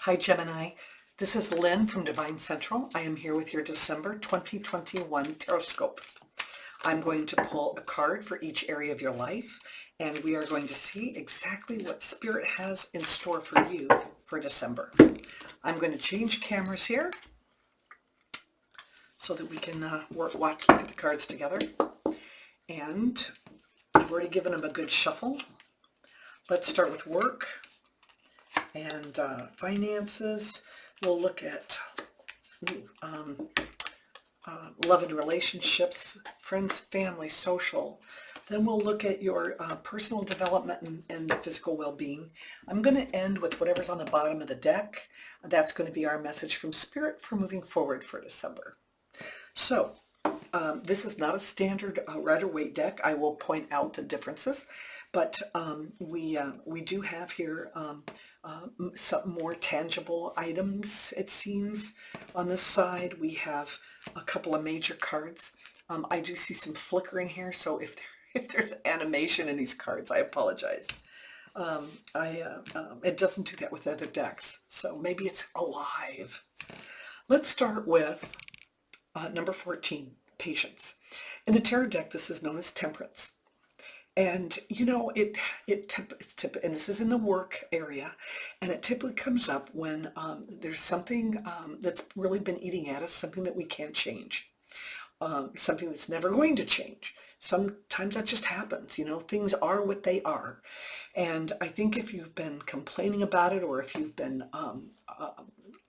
Hi Gemini, this is Lynn from DevineCentral. I am here with your December 2021 Tarotscope. I'm going to pull a card for each area of your life, and we are going to see exactly what Spirit has in store for you for December. I'm going to change cameras here so that we can look at the cards together. And I've already given them a good shuffle. Let's start with work and finances. We'll look at love and relationships, friends, family, social. Then we'll look at your personal development and physical well-being. I'm going to end with whatever's on the bottom of the deck. That's going to be our message from Spirit for moving forward for December. So this is not a standard Rider-Waite deck. I will point out the differences, but we do have here some more tangible items, it seems. On this side, we have a couple of major cards. I do see some flickering here, so if there's animation in these cards, I apologize. It doesn't do that with other decks, so maybe it's alive. Let's start with number 14, patience. In the tarot deck, this is known as temperance. And you know, and this is in the work area, and it typically comes up when there's something that's really been eating at us, something that we can't change, something that's never going to change. Sometimes that just happens, you know, things are what they are. And I think if you've been complaining about it, or if you've been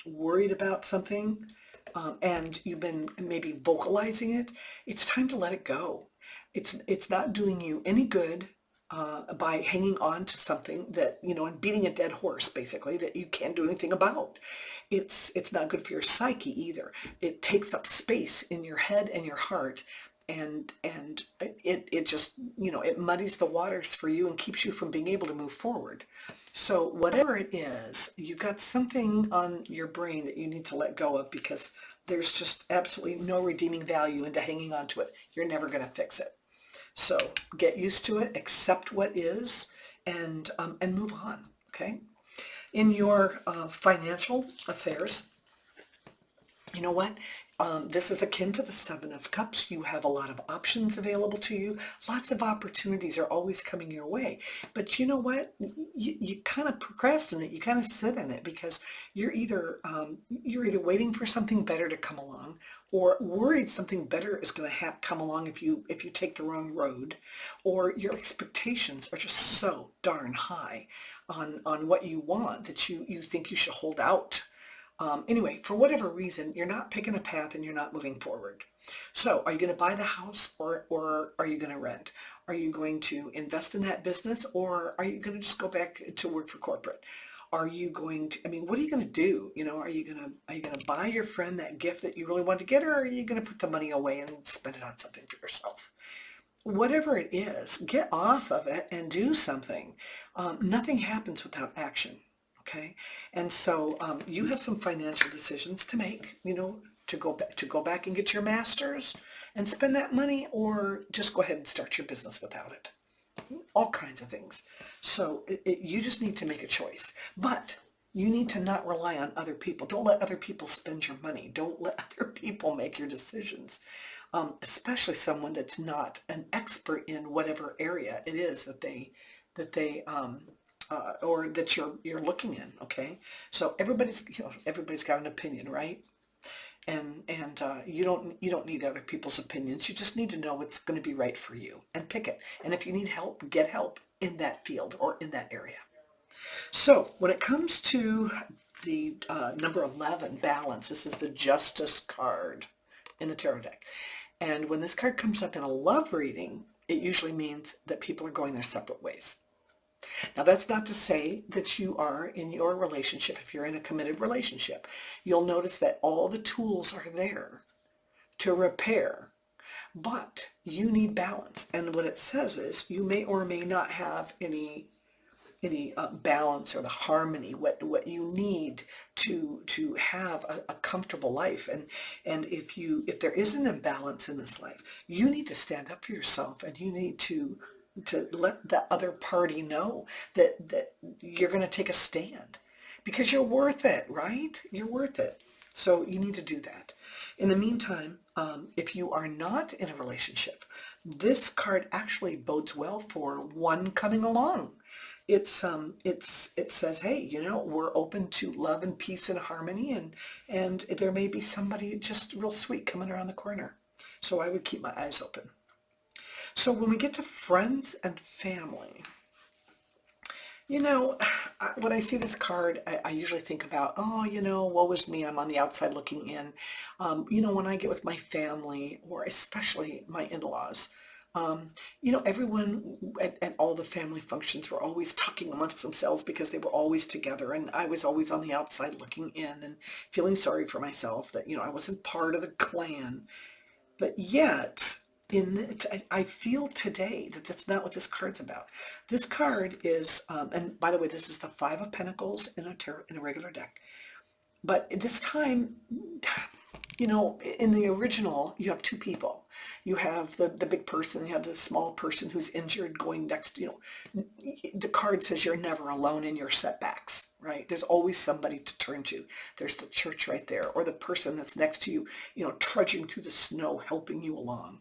worried about something, and you've been maybe vocalizing it, it's time to let it go. It's not doing you any good by hanging on to something that, you know, and beating a dead horse, basically, that you can't do anything about. It's not good for your psyche either. It takes up space in your head and your heart, and it just, you know, it muddies the waters for you and keeps you from being able to move forward. So whatever it is, you've got something on your brain that you need to let go of, because there's just absolutely no redeeming value into hanging on to it. You're never going to fix it. So get used to it, accept what is, and move on, okay? In your financial affairs, you know what? This is akin to the Seven of Cups. You have a lot of options available to you. Lots of opportunities are always coming your way. But you know what? You kind of procrastinate. You kind of sit in it, because you're either waiting for something better to come along, or worried something better is going to come along if you take the wrong road, or your expectations are just so darn high on what you want that you think you should hold out. Anyway, for whatever reason, you're not picking a path and you're not moving forward. So are you going to buy the house, or are you going to rent? Are you going to invest in that business, or are you going to just go back to work for corporate? Are you going to, I mean, what are you going to do? You know, are you going to buy your friend that gift that you really want to get, or are you going to put the money away and spend it on something for yourself? Whatever it is, get off of it and do something. Nothing happens without action. Okay, and so you have some financial decisions to make, you know, to go back and get your master's and spend that money, or just go ahead and start your business without it. All kinds of things. So you just need to make a choice. But you need to not rely on other people. Don't let other people spend your money. Don't let other people make your decisions, especially someone that's not an expert in whatever area it is that they or that you're looking in. Okay, so everybody's got an opinion, right? And you don't need other people's opinions. You just need to know what's going to be right for you and pick it. And if you need help, get help in that field or in that area. So when it comes to the number 11, balance, this is the Justice card in the tarot deck. And when this card comes up in a love reading, it usually means that people are going their separate ways. Now, that's not to say that you are in your relationship, if you're in a committed relationship. You'll notice that all the tools are there to repair, but you need balance. And what it says is you may or may not have any balance or the harmony, what you need to have a comfortable life. And if there is an imbalance in this life, you need to stand up for yourself, and you need to let the other party know that you're going to take a stand. because you're worth it, right? You're worth it. So you need to do that. In the meantime, if you are not in a relationship, this card actually bodes well for one coming along. It says, hey, you know, we're open to love and peace and harmony, and there may be somebody just real sweet coming around the corner. So I would keep my eyes open. So when we get to friends and family, you know, when I see this card, I usually think about, oh, you know, woe is me, I'm on the outside looking in. You know, when I get with my family, or especially my in-laws, you know, everyone at all the family functions were always talking amongst themselves because they were always together, and I was always on the outside looking in and feeling sorry for myself that, you know, I wasn't part of the clan. But yet, I feel today that that's not what this card's about. This card is, and by the way, this is the Five of Pentacles in a regular deck. But this time, you know, in the original, you have two people. You have the big person, you have the small person who's injured going next, you know, the card says you're never alone in your setbacks, right? There's always somebody to turn to. There's the church right there, or the person that's next to you, you know, trudging through the snow, helping you along.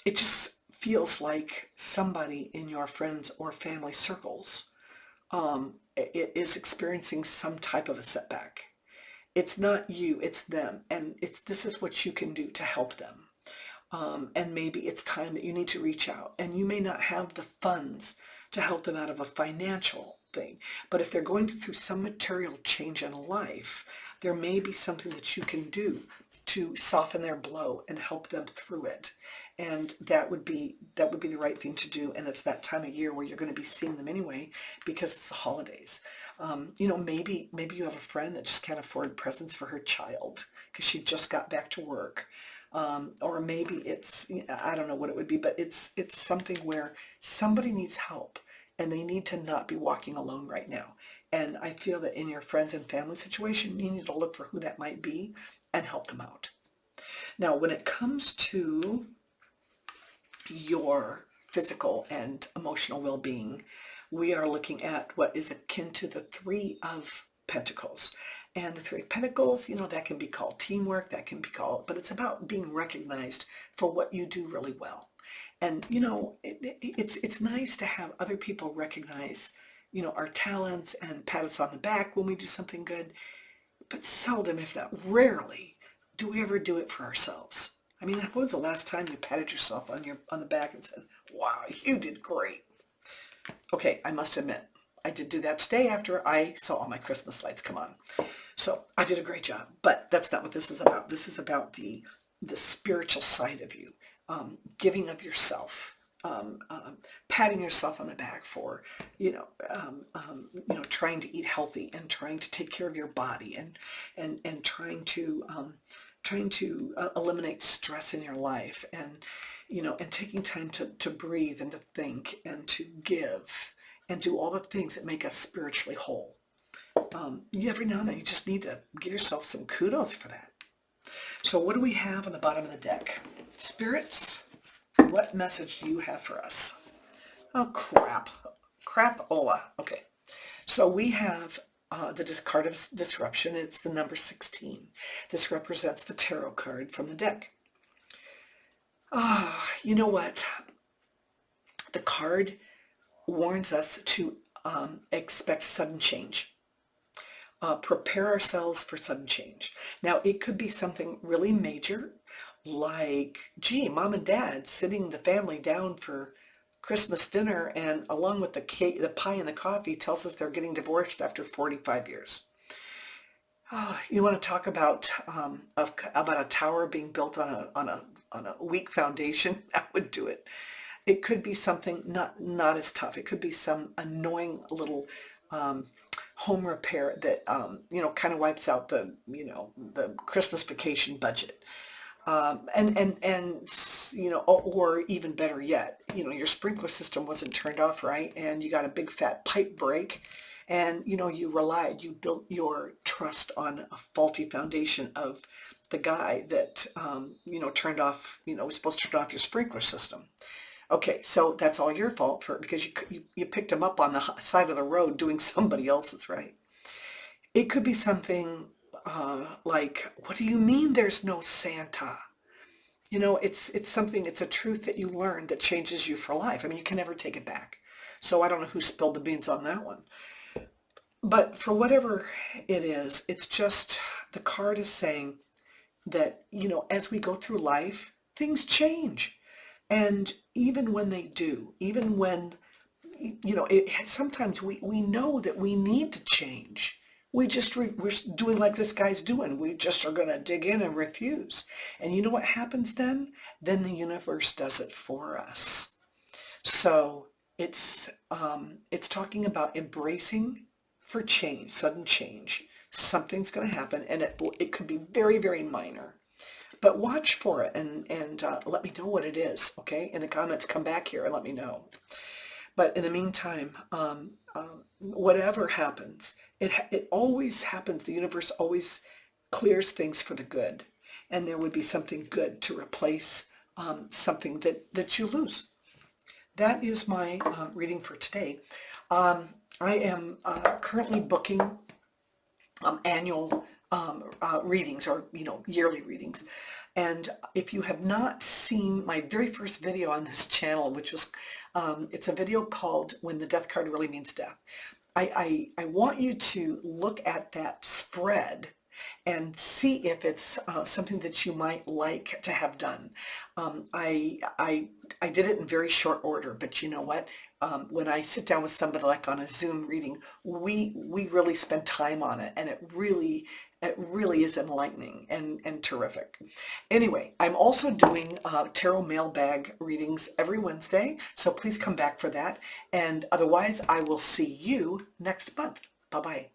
It just feels like somebody in your friends or family circles it is experiencing some type of a setback. It's not you, it's them, and this is what you can do to help them. And maybe it's time that you need to reach out, and you may not have the funds to help them out of a financial thing, but if they're going through some material change in life, there may be something that you can do to soften their blow and help them through it. And that would be the right thing to do. And it's that time of year where you're going to be seeing them anyway, because it's the holidays. You know, maybe you have a friend that just can't afford presents for her child because she just got back to work. Or maybe it's, I don't know what it would be, but it's something where somebody needs help and they need to not be walking alone right now. And I feel that in your friends and family situation, you need to look for who that might be and help them out. Now, when it comes to your physical and emotional well-being, we are looking at what is akin to the Three of Pentacles. And the Three of Pentacles, you know, that can be called teamwork, that can be called, but it's about being recognized for what you do really well. And, you know, it's nice to have other people recognize, you know, our talents and pat us on the back when we do something good, but seldom, if not rarely, do we ever do it for ourselves. I mean, when was the last time you patted yourself on the back and said, wow, you did great? Okay, I must admit, I did do that today after I saw all my Christmas lights come on. So I did a great job, but that's not what this is about. This is about the spiritual side of you, giving of yourself, patting yourself on the back for, trying to eat healthy and trying to take care of your body and trying to eliminate stress in your life, and taking time to breathe and to think and to give and do all the things that make us spiritually whole. Every now and then you just need to give yourself some kudos for that. So what do we have on the bottom of the deck? Spirits, what message do you have for us? Oh, crap-ola. Okay, so we have the card of disruption. It's the number 16. This represents the tarot card from the deck. You know what? The card warns us to expect sudden change. Prepare ourselves for sudden change. Now, it could be something really major, like, gee, mom and dad sitting the family down for Christmas dinner, and along with the cake, the pie and the coffee, tells us they're getting divorced after 45 years. You want to talk about a tower being built on a weak foundation? That would do it. It could be something not as tough. It could be some annoying little home repair that kind of wipes out the Christmas vacation budget. Or even better yet, your sprinkler system wasn't turned off right, and you got a big fat pipe break, and you built your trust on a faulty foundation of the guy that turned off, was supposed to turn off your sprinkler system. Okay, so that's all your fault because you picked him up on the side of the road doing somebody else's, right? It could be something like, what do you mean there's no Santa? You know, it's something, it's a truth that you learn that changes you for life. I mean, you can never take it back. So I don't know who spilled the beans on that one. But for whatever it is, it's just the card is saying that, you know, as we go through life, things change. And even when they do, even when, you know, sometimes we know that we need to change. We're doing like this guy's doing. We just are going to dig in and refuse. And you know what happens then? Then the universe does it for us. So it's talking about embracing for change, sudden change. Something's going to happen, and it could be very, very minor. But watch for it and let me know what it is, okay? In the comments, come back here and let me know. But in the meantime, whatever happens, it always happens. The universe always clears things for the good. And there would be something good to replace something that you lose. That is my reading for today. I am currently booking annual readings, or yearly readings. And if you have not seen my very first video on this channel, which was it's a video called "When the Death Card Really Means Death," I want you to look at that spread and see if it's something that you might like to have done. I did it in very short order, but you know what? When I sit down with somebody like on a Zoom reading, we really spend time on it, and it really is enlightening and terrific. Anyway, I'm also doing tarot mailbag readings every Wednesday, so please come back for that. And otherwise, I will see you next month. Bye-bye.